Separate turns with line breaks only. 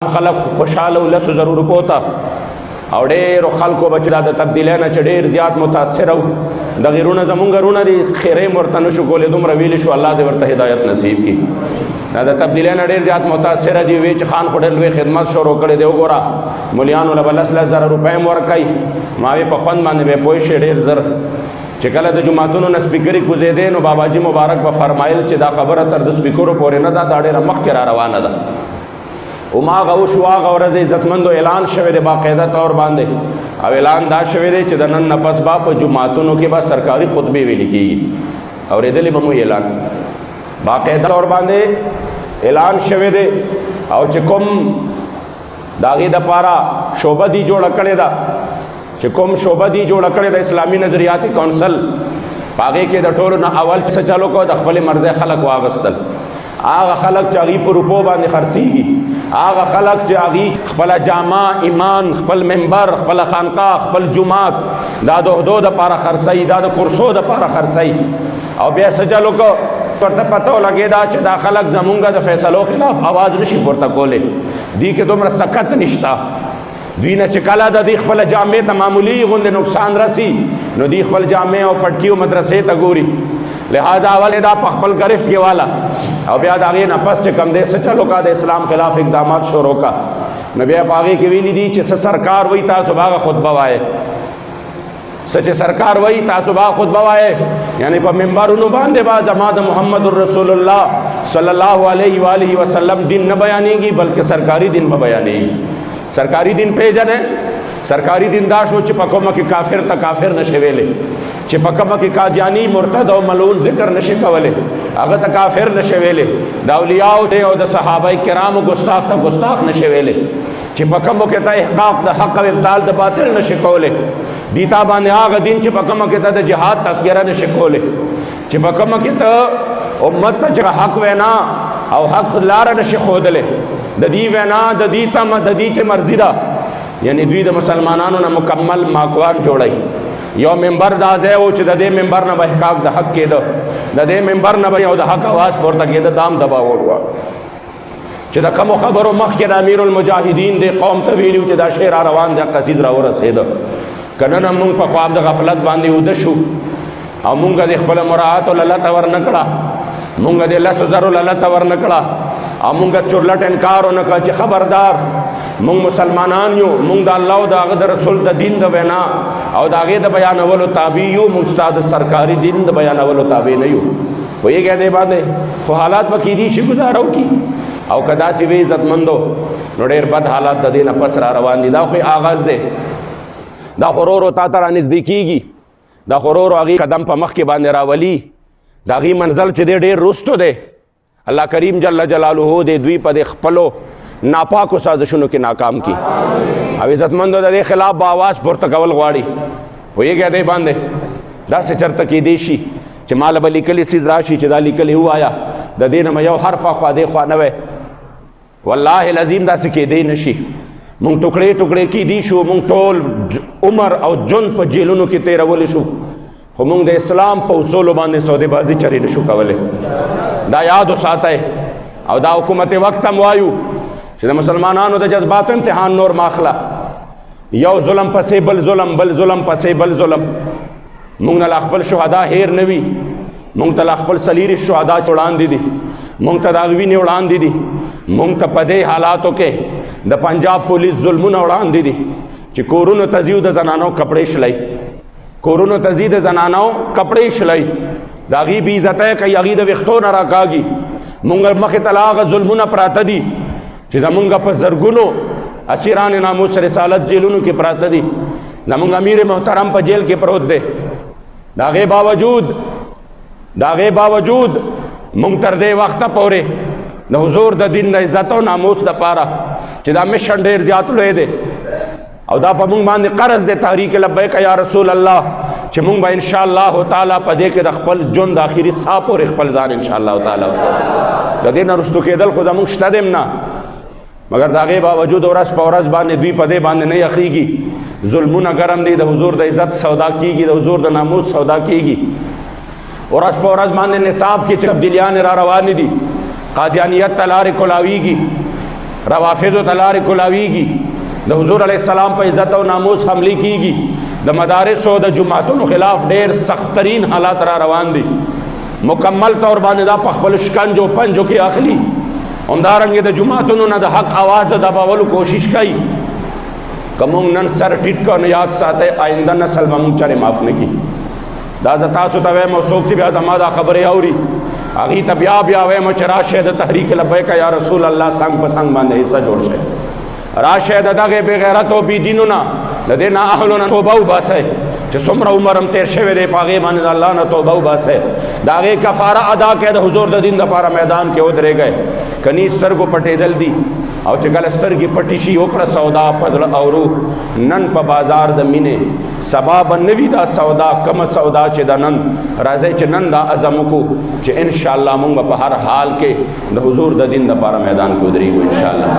خلق خوشاله ولسو زرو روپو ته او ډېرو خلکو به چې دا د تبدیلی نه چې ډېر زیات متاثره و د غیرونه زمونږ غرونه دي خیرې م ورته نه شو کولی دومره ویلی شو الله دې ورته هدایت نصیب کړي دا د تبدیلی نه ډېر زیات متاثره دي وی چې خان خو ډېر لوی خدمت شروع کړی دی وګوره مولیانو له به 10,000 روپۍ هم ورکوي ما وی په خوند باندې به پوه شي ډېر زر چې کله د جوماتونو نه سپیکرې کوزېدې نو باباجي مبارک به فرمایل چې دا خبره تر د سپیکرو پورې نه ده دا ډېره مخکې را روانه ده او ما هغه وشو هغه ورځ عزتمندو اعلان شوی دی باقاعده طور باندې او اعلان دا شوی دی چې د نن نه پس به په جوماتونو کې به سرکاري خطبې ویلې کېږي اورېدلې به مو اعلان باقاعده طور باندې اعلان شوی دی او چې کوم د هغې دپاره شعبه دي جوړه کړې ده چې کوم شعبه دي جوړه کړې ده اسلامي نظریاتي کونسل په هغې کې د ټولو نه اول څه چلو کو د خپلې مرضۍ خلک واغستل هغه خلک چې هغې په روپو باندې خرڅېږي هغه خلک چې هغې خپله جامه ایمان خپل منبر خپله خانقاه خپل جومات دا د عهدو دپاره خرڅوي دا د کرسو دپاره خرڅوي او بیا څه چل وکړو ورته پته ولګېده چې دا خلک زمونږ د فیصلو خلاف آواز نشي پورته کولی دوی کې دومره سکت نشته دوی نه چې کله د دوی خپله جامې ته معمولي غوندې نقصان رسي نو دوی خپل جامې او پټکي او مدرسې ته ګوري لہذا اول دا په خپل گرفت کې والا او بیا د هغې نه پس چې کوم دی څه چلو کا د اسلام خلاف اقدامات شروع کا نو بیا په هغې کې ویلي دي چې څه سرکار وایي تاسو به هغه خطبه وایې څه چې سرکار وایي تاسو به هغه خطبه وایې یعنی په منبرونو باندې به زما د محمد رسول الله صلی الله علیه و آله وسلم دین نه بیانېږي بلکې سرکاري دین به بیانېږي سرکاري دین پیژنې سرکاري دین دا شو چې په کومه کې کافر ته کافر نشي ویلی چې په کومه کې قادیانی مرتد او ملعون ذکر نشي کولی هغه ته کافر نشي ویلی د اولیاو دی او د صحابه کرامو ګستاخ ته ګستاخ نشي ویلی چې په کومو کې ته احقاق د حق او ابطال د باطل نشي کولی دیتا باندې هغه دین چې په کومه کې ته د جهاد تذکره نشي کولی چې په کومه کې ته امت ته چې حق وینا او حق لاره نشي ښودلی د دې وینا د دې تمه د دې چې مرضي ده یعنی دوی د مسلمانانو نه مکمل ماکوان جوړوي یو منبر دا ځای و چې د دې منبر نه به احقاق د حق کېده د دې منبر نه به یو د حق اواز پورته کېده دا هم دباوړ وه چې د کومو خبرو مخکې د امیر المجاهدین دې قوم ته ویلي و چې دا شی را روان دی قصید را ورسېده که نن هم موږ په خواب د غفلت باندې اوده شو او موږ د خپله مراعاتو للته ورنه کړه موږ د 10,000 للته ورنه کړه او موږ چورلټ انکار ونه کړه چې خبردار موږ مسلمانان یو موږ د الله او د هغه د رسول د دین د وینا او د هغې د بیانولو تابع یو موږ ستا د سرکاري دین د بیانولو تابع نه یو پوهېږئ دې باندې خو حالات به کېدي شي ګزاره وکړي او که داسې وي عزتمندو نو ډېر بد حالات د دې نه پس را روان دي دا خو آغاز دی دا خو ورو تا ته را نږدې کېږي دا خو ورو هغې قدم په مخکې باندې راولي د هغې منزل چې دی ډېر رستو دی الله کریم جل جلاله دې دوی په دې خپلو ناپاکو سازشونو کې ناکام کی او عزتمندو د دې خلاف به آواز پورته کول غواړي پوهېږئ دې باندې داسې چرته کېدی شي چې ماله به لیکلي څیز راشي چې دا لیکلي ووایه د دې نه به یو حرف خوا دې خوا نه وی والله العظیم داسې کېدی نه شي مونږ ټوکړې ټوکړې کېدي شو مونږ ټول عمر او ژوند په جیلونو کې تېرولی شو خو مونږ د اسلام په اصولو باندې سودې بازي چرې نه شو کولی دا یاد وساتئ او دا حکومت وقت هم وایو چې د مسلمانانو د جذباتو امتحان نور ماخله یو ظلم پسې بل ظلم بل ظلم پسې بل ظلم مونږ نه لا خپل شهدا هیر نه وي مونږ ته لا خپل سلیري شهدا وړاندې دي مونږ ته د هغه وینې وړاندې دي مونږ ته په دې حالاتو کې د پنجاب پولیس ظلمونه وړاندې دي چې کورونو ته ځي د زنانو کپړې شلئ کورونو ته ځي د زنانو کپړې شلئ د هغې بې عزتی کوي هغې د ویښتو نه راکاږي مونږ مخې ته لا هغه ظلمونه پراته دي چې زمونږ په زرګونو اسیران ناموس رسالت جیلونو کې پراته دي زمونږ امیر محترم په جیل کې پروت دی د هغې باوجود مونږ تر دې وخته پورې د حضور د دین د عزت او ناموس دپاره چې دا مشن ډېر زیات لوی دی او دا په مونږ باندې قرض دی تحریک لبیک یا رسول الله چې مونږ به انشاءالله تعالی په دې کې د خپل ژوند آخري ساه پورې خپل ځان انشاءالله تعالی د دې نه رستو کېدل خو زمونږ شته دی نه مگر د هغې باوجود ورځ په ورځ باندې دوی په دې باندې نه یخېږي ظلمونه ګرم دی د حضور د عزت سودا کېږي د حضور د ناموس سودا کېږي ورځ په ورځ باندې نصاب کې چې تبدیلیان را روانې دي قادیانیت ته لارې کولاویږي روافضو ته لارې کلاویږي، د حضور علیه السلام په عزت او ناموس حملې کیږي، د مدارسو د جماعتونو خلاف ډېر سخت ترین حالات را روان دي، مکمل طور باندې دا په خپل شکنجو پنجو کې اخلي، همدارنګې د جماعتونو نه د حق آواز د دباولو کوشش کوي. که موږ نن سر ټیټ کړو نو یاد ساتئ آینده نسل به موږ چارې معاف نه کړي. دا زه تاسو ته وایم او څوک چې بیا زما دا خبرې اوري هغې ته بیا وایم چې راشئ د تحریک لبیک یا رسول الله څنګ په څنګ باندې حصه جوړ شئ، راشئ د دغې بې غیرت او بې دینو نه د دې نااهلو نه توبه وباسئ چې څومره عمر هم تېر شوی دی په هغې باندې د الله نه توبه وباسئ، د هغې کفاره ادا کړئ، د حضور د دین دپاره میدان کې ودرېږئ. کني سترګو پټېدل دي او چې کله سترګې پټې شي وکړه سودا په زړه او روح. نن په بازار د مینې سبا به نه وي دا سودا، کومه سودا چې د نن راځئ چې نن دا عزم وکړو چې انشاءالله موږ به په هر حال کې د حضور د دین دپاره میدان کې ودرېږو انشاءالله.